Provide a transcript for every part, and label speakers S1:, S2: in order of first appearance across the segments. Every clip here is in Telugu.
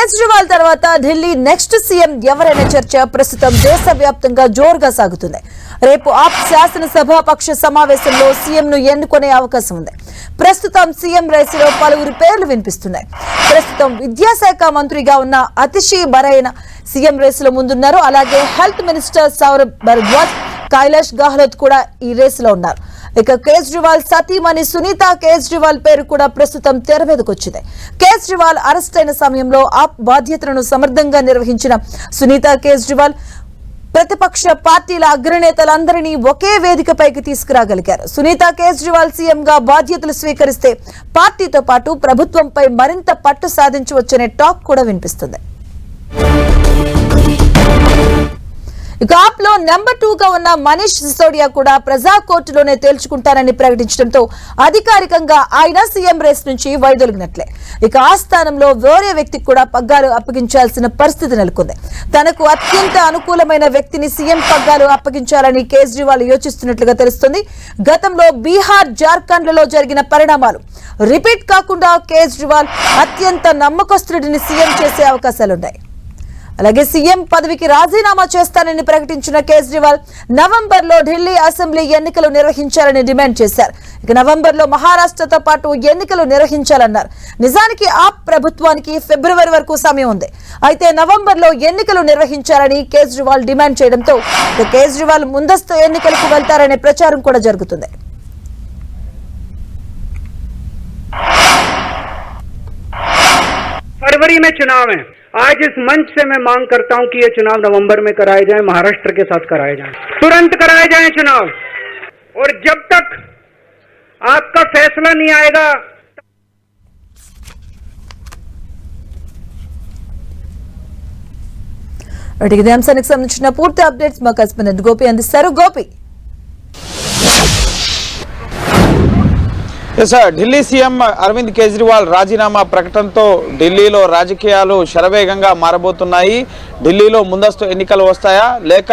S1: కేజ్రీవాల్ తర్వాత ఢిల్లీ నెక్స్ట్ సీఎం ఎవరైనా చర్చ ప్రస్తుతం దేశవ్యాప్తంగా జోరుగా సాగుతుంది. రేపు ఆప్ శాసనసభాపక్ష సమావేశంలో సీఎం ను ఎన్నుకునే అవకాశం ఉంది. ప్రస్తుతం సీఎం రేసులో పలువురు పేర్లు వినిపిస్తున్నాయి. ప్రస్తుతం విద్యాశాఖ మంత్రిగా ఉన్న అతిషి బరైన సీఎం రేసులో ముందున్నారు. అలాగే హెల్త్ మినిస్టర్ సౌరభ్ భరద్వాజ్, కైలాష్ గెహ్లోట్ కూడా ఈ రేసులో ఉన్నారు. ఇక కేజ్రీవాల్ సతీమణి సునీత కేజ్రీవాల్ పేరు కూడా ప్రస్తుతం తెర మీదకొచ్చింది. కేజ్రీవాల్ అరెస్ట్ అయిన సమయంలో ఆప్ బాధ్యతలను సమర్థంగా నిర్వహించిన సునీత కేజ్రీవాల్ ప్రతిపక్ష పార్టీల అగ్రనేతలందరినీ ఒకే వేదికపైకి తీసుకురాగలిగారు. సునీత కేజ్రీవాల్ సీఎంగా బాధ్యతలు స్వీకరిస్తే పార్టీతో పాటు ప్రభుత్వంపై మరింత పట్టు సాధించవచ్చనే టాక్ కూడా వినిపిస్తుంది. ఇక ఆప్ లో నెంబర్ 2 గా ఉన్న మనీష్ సిసోడియా కూడా ప్రజా కోర్టులోనే తేల్చుకుంటారని ప్రకటించడంతో అధికారికంగా ఆయన సీఎం రేస్ నుంచి వైదొలిగినట్లే. ఇక ఆ స్థానంలో వేరే వ్యక్తికి కూడా పగ్గాలు అప్పగించాల్సిన పరిస్థితి నెలకొంది. తనకు అత్యంత అనుకూలమైన వ్యక్తిని సీఎం పగ్గాలు అప్పగించాలని కేజ్రీవాల్ యోచిస్తున్నట్లుగా తెలుస్తుంది. గతంలో బీహార్, జార్ఖండ్లలో జరిగిన పరిణామాలు రిపీట్ కాకుండా కేజ్రీవాల్ అత్యంత నమ్మకస్తుడిని సీఎం చేసే అవకాశాలున్నాయి. అలాగే సీఎం పదవికి రాజీనామా చేస్తానని ప్రకటించిన కేజ్రీవాల్ నవంబర్లో ఢిల్లీ అసెంబ్లీ ఎన్నికలు నిర్వహించాలని డిమాండ్ చేశారు. ఇక నవంబర్లో మహారాష్ట్రతో పాటు ఎన్నికలు నిర్వహించాలన్నారు. నిజానికి ఆప్ ప్రభుత్వానికి ఫిబ్రవరి వరకు సమయం ఉంది. అయితే నవంబర్లో ఎన్నికలు నిర్వహించాలని కేజ్రీవాల్ డిమాండ్ చేయడంతో కేజ్రీవాల్ ముందస్తు ఎన్నికలకు వెళ్తారనే ప్రచారం కూడా జరుగుతుంది.
S2: फरवरी में चुनाव है। आज इस मंच से मैं मांग करता हूं कि ये चुनाव नवंबर में कराए जाएं, महाराष्ट्र के साथ कराए जाएं, तुरंत कराए जाएं चुनाव। और जब तक आपका फैसला नहीं आएगा
S1: ఇదే అంశానికి సంబంధించిన పూర్తి అప్డేట్స్ మా కరెస్పాండెంట్ గోపి అందిస్తారు. గోపి,
S3: ఢిల్లీ సీఎం అరవింద్ కేజ్రీవాల్ రాజీనామా ప్రకటనతో ఢిల్లీలో రాజకీయాలు శరవేగంగా మారబోతున్నాయి. ఢిల్లీలో ముందస్తు ఎన్నికలు వస్తాయా లేక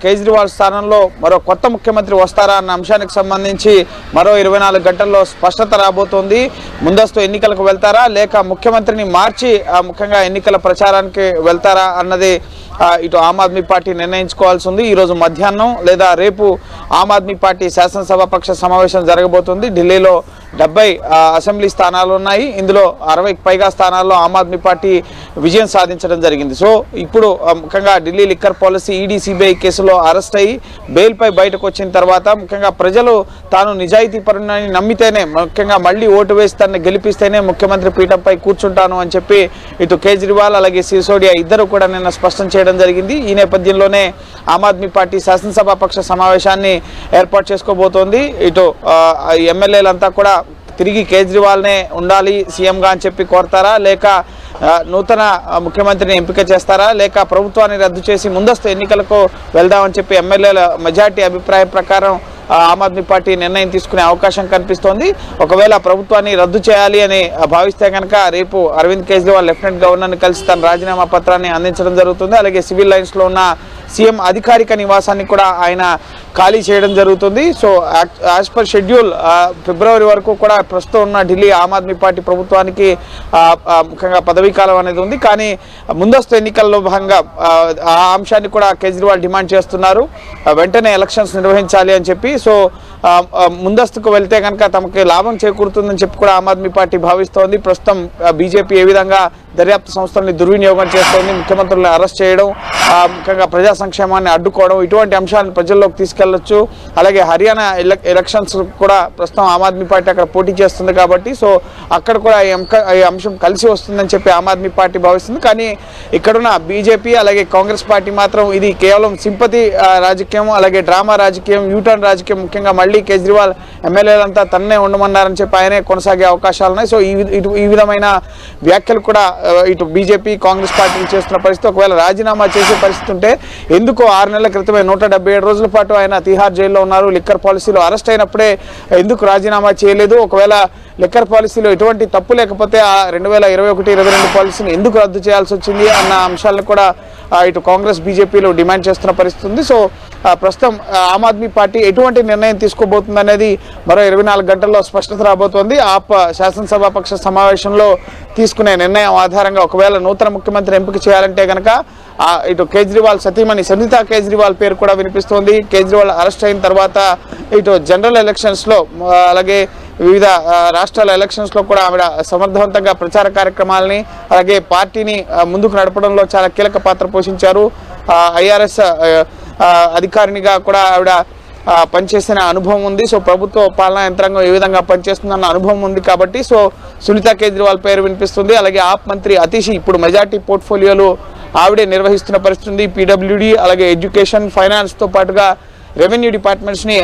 S3: కేజ్రీవాల్ స్థానంలో మరో కొత్త ముఖ్యమంత్రి వస్తారా అన్న అంశానికి సంబంధించి మరో 24 గంటల్లో స్పష్టత రాబోతోంది. ముందస్తు ఎన్నికలకు వెళ్తారా లేక ముఖ్యమంత్రిని మార్చి ముఖ్యంగా ఎన్నికల ప్రచారానికి వెళ్తారా అన్నది ఇటు ఆమ్ ఆద్మీ పార్టీ నిర్ణయించుకోవాల్సి ఉంది. ఈరోజు మధ్యాహ్నం లేదా రేపు ఆమ్ ఆద్మీ పార్టీ శాసనసభాపక్ష సమావేశం జరగబోతుంది. ఢిల్లీలో 70 అసెంబ్లీ స్థానాలు ఉన్నాయి. ఇందులో 60కి పైగా స్థానాల్లో ఆమ్ ఆద్మీ పార్టీ విజయం సాధించడం జరిగింది. సో ఇప్పుడు ముఖ్యంగా Delhi liquor policy ED CBI కేసులో అరెస్ట్ అయ్యి బెయిల్పై బయటకు వచ్చిన తర్వాత ముఖ్యంగా ప్రజలు తాను నిజాయితీ పరునని నమ్మితేనే, ముఖ్యంగా మళ్ళీ ఓటు వేసి తనని గెలిపిస్తేనే ముఖ్యమంత్రి పీఠంపై కూర్చుంటాను అని చెప్పి ఇటు కేజ్రీవాల్ అలాగే సిసోడియా ఇద్దరు కూడా నిన్న స్పష్టం చేయడం జరిగింది. ఈ నేపథ్యంలోనే ఆమ్ ఆద్మీ పార్టీ శాసనసభాపక్ష సమావేశాన్ని ఏర్పాటు చేసుకోబోతోంది. ఇటు ఎమ్మెల్యేలంతా కూడా తిరిగి కేజ్రీవాల్నే ఉండాలి సీఎంగా అని చెప్పి కోరతారా లేక నూతన ముఖ్యమంత్రిని ఎంపిక చేస్తారా లేక ప్రభుత్వాన్ని రద్దు చేసి ముందస్తు ఎన్నికలకు వెళ్దామని చెప్పి ఎమ్మెల్యేల మెజార్టీ అభిప్రాయం ప్రకారం ఆమ్ ఆద్మీ పార్టీ నిర్ణయం తీసుకునే అవకాశం కనిపిస్తోంది. ఒకవేళ ప్రభుత్వాన్ని రద్దు చేయాలి అని భావిస్తే కనుక రేపు అరవింద్ కేజ్రీవాల్ లెఫ్టినెంట్ గవర్నర్ని కలిసి తన రాజీనామా పత్రాన్ని అందించడం జరుగుతుంది. అలాగే సివిల్ లైన్స్లో ఉన్న సీఎం అధికారిక నివాసాన్ని కూడా ఆయన ఖాళీ చేయడం జరుగుతుంది. సో యాజ్ పర్ షెడ్యూల్ ఫిబ్రవరి వరకు కూడా ప్రస్తుతం ఉన్న ఢిల్లీ ఆమ్ ఆద్మీ పార్టీ ప్రభుత్వానికి ముఖ్యంగా పదవీ కాలం అనేది ఉంది. కానీ ముందస్తు ఎన్నికల్లో భాగంగా ఆ అంశాన్ని కూడా కేజ్రీవాల్ డిమాండ్ చేస్తున్నారు. వెంటనే ఎలక్షన్స్ నిర్వహించాలి అని చెప్పి. సో ముందస్తుకు వెళ్తే కనుక తమకి లాభం చేకూరుతుందని చెప్పి కూడా ఆమ్ ఆద్మీ పార్టీ భావిస్తోంది. ప్రస్తుతం బీజేపీ ఏ విధంగా దర్యాప్తు సంస్థల్ని దుర్వినియోగం చేస్తోంది, ముఖ్యమంత్రులను అరెస్ట్ చేయడం, ముఖ్యంగా ప్రజా సంక్షేమాన్ని అడ్డుకోవడం, ఇటువంటి అంశాలను ప్రజల్లోకి తీసుకెళ్లొచ్చు. అలాగే హర్యానా ఎలక్షన్స్ కూడా ప్రస్తుతం ఆమ్ ఆద్మీ పార్టీ అక్కడ పోటీ చేస్తుంది కాబట్టి సో అక్కడ కూడా ఈ అంశం కలిసి వస్తుందని చెప్పి ఆమ్ ఆద్మీ పార్టీ భావిస్తుంది. కానీ ఇక్కడున్న బీజేపీ అలాగే కాంగ్రెస్ పార్టీ మాత్రం ఇది కేవలం సింపతి రాజకీయం, అలాగే డ్రామా రాజకీయం, యూటర్న్ రాజకీయం, ముఖ్యంగా మళ్ళీ కేజ్రీవాల్ ఎమ్మెల్యేలంతా తన్నే ఉండమన్నారని చెప్పి ఆయనే కొనసాగే అవకాశాలు ఉన్నాయి. సో ఈ విధమైన వ్యాఖ్యలు కూడా ఇటు బీజేపీ కాంగ్రెస్ పార్టీలు చేస్తున్న పరిస్థితి. ఒకవేళ రాజీనామా చేసే పరిస్థితి ఉంటే ఎందుకు 6 నెలల క్రితమే 177 రోజుల పాటు ఆయన తిహార్ జైల్లో ఉన్నారు, లిక్కర్ పాలసీలో అరెస్ట్ అయినప్పుడే ఎందుకు రాజీనామా చేయలేదు, ఒకవేళ లిక్కర్ పాలసీలో ఎటువంటి తప్పు లేకపోతే ఆ 2021-22 పాలసీని ఎందుకు రద్దు చేయాల్సి వచ్చింది అన్న అంశాలను కూడా ఇటు కాంగ్రెస్ బీజేపీలో డిమాండ్ చేస్తున్న పరిస్థితి ఉంది. సో ప్రస్తుతం ఆమ్ ఆద్మీ పార్టీ ఎటువంటి నిర్ణయం తీసుకోబోతుంది అనేది మరో 24 గంటల్లో స్పష్టత రాబోతోంది. ఆప్ శాసనసభాపక్ష సమావేశంలో తీసుకునే నిర్ణయం ఆధారంగా ఒకవేళ నూతన ముఖ్యమంత్రి ఎంపిక చేయాలంటే కనుక ఇటు కేజ్రీవాల్ సతీమణి సునీతా కేజ్రీవాల్ పేరు కూడా వినిపిస్తోంది. కేజ్రీవాల్ అరెస్ట్ అయిన తర్వాత ఇటు జనరల్ ఎలక్షన్స్లో అలాగే వివిధ రాష్ట్రాల ఎలక్షన్స్లో కూడా ఆవిడ సమర్థవంతంగా ప్రచార కార్యక్రమాలని అలాగే పార్టీని ముందుకు నడపడంలో చాలా కీలక పాత్ర పోషించారు. ఐఆర్ఎస్ అధికారినిగా కూడా ఆవిడ పనిచేసిన అనుభవం ఉంది. సో ప్రభుత్వ పాలనా యంత్రాంగం ఏ విధంగా పనిచేస్తుందన్న అనుభవం ఉంది కాబట్టి సో సునీతా కేజ్రీవాల్ పేరు వినిపిస్తుంది. అలాగే ఆప్ మంత్రి అతిషి ఇప్పుడు మెజార్టీ పోర్ట్ఫోలియోలు ఆవిడే నిర్వహిస్తున్న పరిస్థితి ఉంది. పీడబ్ల్యూడీ అలాగే ఎడ్యుకేషన్ ఫైనాన్స్తో పాటుగా రెవెన్యూ డిపార్ట్మెంట్స్ని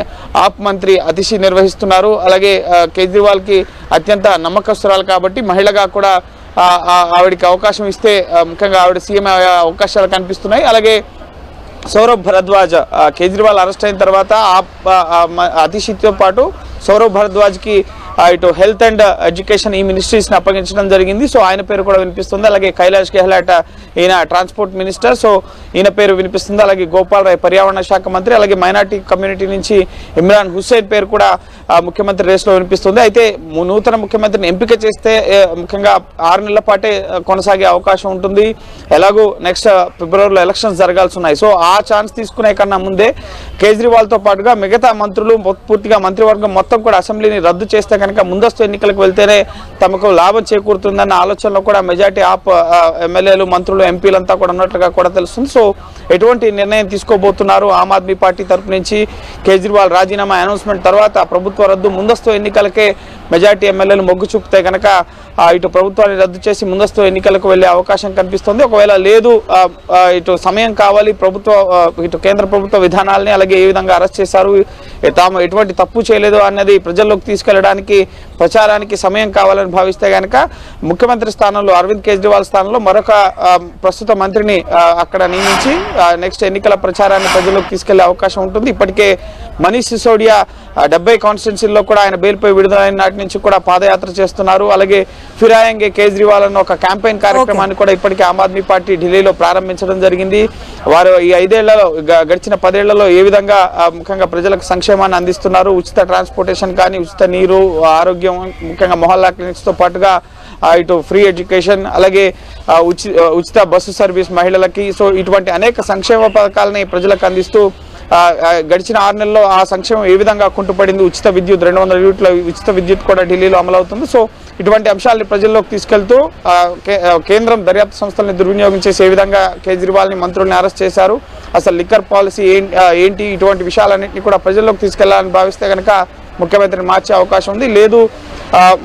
S3: ఆప్ మంత్రి అతిషి నిర్వహిస్తున్నారు. అలాగే కేజ్రీవాల్కి అత్యంత నమ్మకస్తురాలు కాబట్టి మహిళగా కూడా ఆవిడికి అవకాశం ఇస్తే ముఖ్యంగా ఆవిడ సీఎం అయ్యే అవకాశాలు కనిపిస్తున్నాయి. అలాగే సౌరభ్ భరద్వాజ్ కేజ్రీవాల్ అరెస్ట్ అయిన తర్వాత అతిషితో పాటు సౌరభ్ భరద్వాజ్కి ఇటు హెల్త్ అండ్ ఎడ్యుకేషన్ ఈ మినిస్ట్రీస్ని అప్పగించడం జరిగింది. సో ఆయన పేరు కూడా వినిపిస్తుంది. అలాగే కైలాష్ గెహ్లాట్ ఈయన ట్రాన్స్పోర్ట్ మినిస్టర్, సో ఈయన పేరు వినిపిస్తుంది. అలాగే గోపాల్ రాయ్ పర్యావరణ శాఖ మంత్రి, అలాగే మైనార్టీ కమ్యూనిటీ నుంచి ఇమ్రాన్ హుస్సేన్ పేరు కూడా ముఖ్యమంత్రి రేస్లో వినిపిస్తుంది. అయితే నూతన ముఖ్యమంత్రిని ఎంపిక చేస్తే ముఖ్యంగా 6 నెలల పాటే కొనసాగే అవకాశం ఉంటుంది. ఎలాగూ నెక్స్ట్ ఫిబ్రవరిలో ఎలక్షన్స్ జరగాల్సి ఉన్నాయి. సో ఆ ఛాన్స్ తీసుకునే కన్నా ముందే కేజ్రీవాల్తో పాటుగా మిగతా మంత్రులు పూర్తిగా మంత్రివర్గం మొత్తం కూడా అసెంబ్లీని రద్దు చేస్తే కనుక ముందస్తు ఎన్నికలకు వెళ్తేనే తమకు లాభం చేకూరుతుందన్న ఆలోచనలో కూడా మెజార్టీ ఆప్ ఎమ్మెల్యేలు మంత్రులు ఎంపీలంతా కూడా ఉన్నట్లుగా కూడా తెలుస్తుంది. సో ఎటువంటి నిర్ణయం తీసుకోబోతున్నారు ఆమ్ ఆద్మీ పార్టీ తరపు నుంచి? కేజ్రీవాల్ రాజీనామా అనౌన్స్మెంట్ తర్వాత ప్రభుత్వ రద్దు ముందస్తు ఎన్నికలకే మెజార్టీ ఎమ్మెల్యేలు మొగ్గు చూపితే కనుక ఇటు ప్రభుత్వాన్ని రద్దు చేసి ముందస్తు ఎన్నికలకు వెళ్లే అవకాశం కనిపిస్తుంది. ఒకవేళ లేదు ఇటు సమయం కావాలి, ఇటు కేంద్ర ప్రభుత్వ విధానాలని అలాగే ఏ విధంగా అరెస్ట్ చేశారు, తాము ఎటువంటి తప్పు చేయలేదు అన్నది ప్రజల్లోకి తీసుకెళ్లడానికి ప్రచారానికి సమయం కావాలని భావిస్తే కనుక ముఖ్యమంత్రి స్థానంలో అరవింద్ కేజ్రీవాల్ స్థానంలో మరొక ప్రస్తుత మంత్రిని అక్కడ నియమించి నెక్స్ట్ ఎన్నికల ప్రచారాన్ని ప్రజల్లోకి తీసుకెళ్లే అవకాశం ఉంటుంది. ఇప్పటికే మనీష్ సిసోడియా 70 కాన్స్టిట్యున్సీల్లో కూడా ఆయన బెయిల్పై విడుదలైన నాటి నుంచి కూడా పాదయాత్ర చేస్తున్నారు. అలాగే ఫిరాయంగే కేజ్రీవాల్ అన్న ఒక క్యాంపెయిన్ కార్యక్రమాన్ని కూడా ఇప్పటికే ఆమ్ ఆద్మీ పార్టీ ఢిల్లీలో ప్రారంభించడం జరిగింది. వారు ఈ 5 ఏళ్లలో గడిచిన 10 ఏళ్లలో ఏ విధంగా ముఖ్యంగా ప్రజలకు సంక్షేమాన్ని అందిస్తున్నారు, ఉచిత ట్రాన్స్పోర్టేషన్ కానీ, ఉచిత నీరు, ఆరోగ్యం, ముఖ్యంగా మొహల్లా క్లినిక్స్తో పాటుగా ఇటు ఫ్రీ ఎడ్యుకేషన్ అలాగే ఉచిత బస్సు సర్వీస్ మహిళలకి, సో ఇటువంటి అనేక సంక్షేమ పథకాలని ప్రజలకు అందిస్తూ గడిచిన 6 నెలల్లో ఆ సంక్షేమం ఏ విధంగా కుంటుపడింది, ఉచిత విద్యుత్ 200 యూనిట్ల ఉచిత విద్యుత్ కూడా ఢిల్లీలో అమలవుతుంది. సో ఇటువంటి అంశాలని ప్రజల్లోకి తీసుకెళ్తూ కేంద్రం దర్యాప్తు సంస్థల్ని దుర్వినియోగం చేసి ఏ విధంగా కేజ్రీవాల్ని మంత్రుల్ని అరెస్ట్ చేశారు, అసలు లిక్కర్ పాలసీ ఏంటి, ఇటువంటి విషయాలన్నింటినీ కూడా ప్రజల్లోకి తీసుకెళ్లాలని భావిస్తే కనుక ముఖ్యమంత్రిని మార్చే అవకాశం ఉంది. లేదు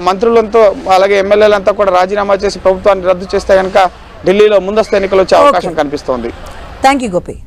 S3: మంత్రులంతా అలాగే ఎమ్మెల్యేలంతా కూడా రాజీనామా చేసి ప్రభుత్వాన్ని రద్దు చేస్తే కనుక ఢిల్లీలో ముందస్తు ఎన్నికలు వచ్చే అవకాశం కనిపిస్తోంది.
S1: Thank you Gopi.